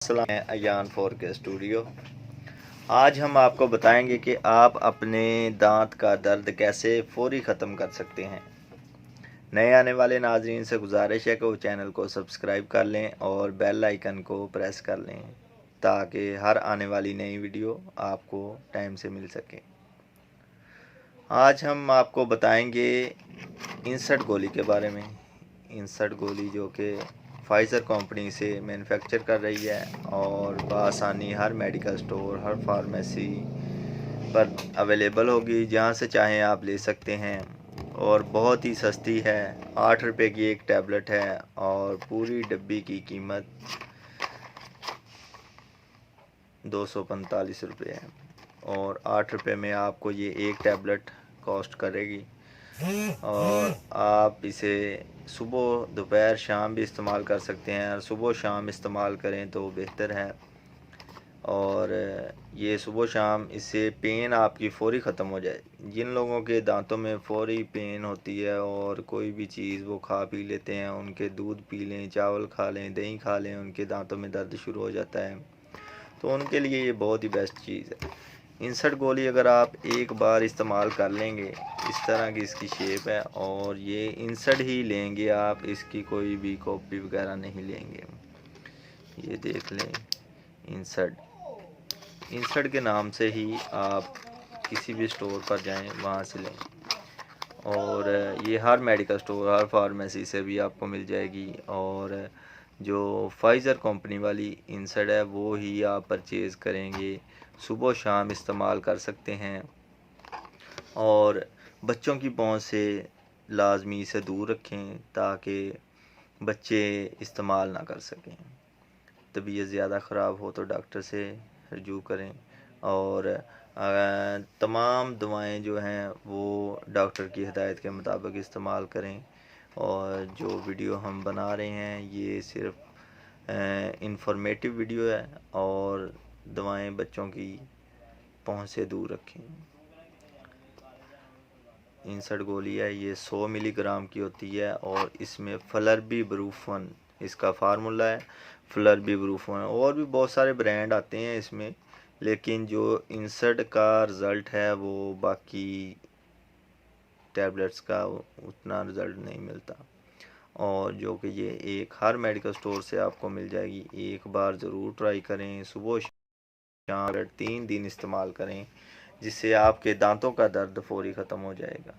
السلام ایان فور کے اسٹوڈیو۔ آج ہم آپ کو بتائیں گے کہ آپ اپنے دانت کا درد کیسے فوری ختم کر سکتے ہیں۔ نئے آنے والے ناظرین سے گزارش ہے کہ وہ چینل کو سبسکرائب کر لیں اور بیل آئیکن کو پریس کر لیں تاکہ ہر آنے والی نئی ویڈیو آپ کو ٹائم سے مل سکے۔ آج ہم آپ کو بتائیں گے انسٹ گولی کے بارے میں۔ انسٹ گولی جو کہ فائزر کمپنی سے مینوفیکچر کر رہی ہے اور بآسانی ہر میڈیکل سٹور، ہر فارمیسی پر اویلیبل ہوگی، جہاں سے چاہیں آپ لے سکتے ہیں اور بہت ہی سستی ہے۔ 8 روپے کی ایک ٹیبلٹ ہے اور پوری ڈبی کی قیمت 245 روپے ہے اور 8 روپے میں آپ کو یہ ایک ٹیبلٹ کاسٹ کرے گی اور آپ اسے صبح دوپہر شام بھی استعمال کر سکتے ہیں۔ اور صبح شام استعمال کریں تو بہتر ہے، اور یہ صبح شام اس سے پین آپ کی فوری ختم ہو جائے۔ جن لوگوں کے دانتوں میں فوری پین ہوتی ہے اور کوئی بھی چیز وہ کھا پی لیتے ہیں، ان کے دودھ پی لیں، چاول کھا لیں، دہی کھا لیں، ان کے دانتوں میں درد شروع ہو جاتا ہے، تو ان کے لیے یہ بہت ہی بیسٹ چیز ہے۔ انسٹ گولی اگر آپ ایک بار استعمال کر لیں گے، اس طرح کی اس کی شیپ ہے، اور یہ انسٹ ہی لیں گے آپ، اس کی کوئی بھی کاپی وغیرہ نہیں لیں گے۔ یہ دیکھ لیں، انسٹ کے نام سے ہی آپ کسی بھی سٹور پر جائیں وہاں سے لیں، اور یہ ہر میڈیکل سٹور، ہر فارمیسی سے بھی آپ کو مل جائے گی۔ اور جو فائزر کمپنی والی انسٹ ہے وہ ہی آپ پرچیز کریں گے، صبح و شام استعمال کر سکتے ہیں، اور بچوں کی پہنچ سے لازمی سے دور رکھیں تاکہ بچے استعمال نہ کر سکیں۔ طبیعت زیادہ خراب ہو تو ڈاکٹر سے رجوع کریں، اور تمام دوائیں جو ہیں وہ ڈاکٹر کی ہدایت کے مطابق استعمال کریں۔ اور جو ویڈیو ہم بنا رہے ہیں یہ صرف انفارمیٹیو ویڈیو ہے، اور دوائیں بچوں کی پہنچ سے دور رکھیں۔ انسٹ گولی ہے، یہ 100 ملی گرام کی ہوتی ہے، اور اس میں فلربی بروفن اس کا فارمولہ ہے۔ فلربی بروفن اور بھی بہت سارے برانڈ آتے ہیں اس میں، لیکن جو انسٹ کا رزلٹ ہے وہ باقی ٹیبلٹس کا اتنا رزلٹ نہیں ملتا، اور جو کہ یہ ایک ہر میڈیکل سٹور سے آپ کو مل جائے گی۔ ایک بار ضرور ٹرائی کریں، صبح شام 3 دن استعمال کریں، جس سے آپ کے دانتوں کا درد فوری ختم ہو جائے گا۔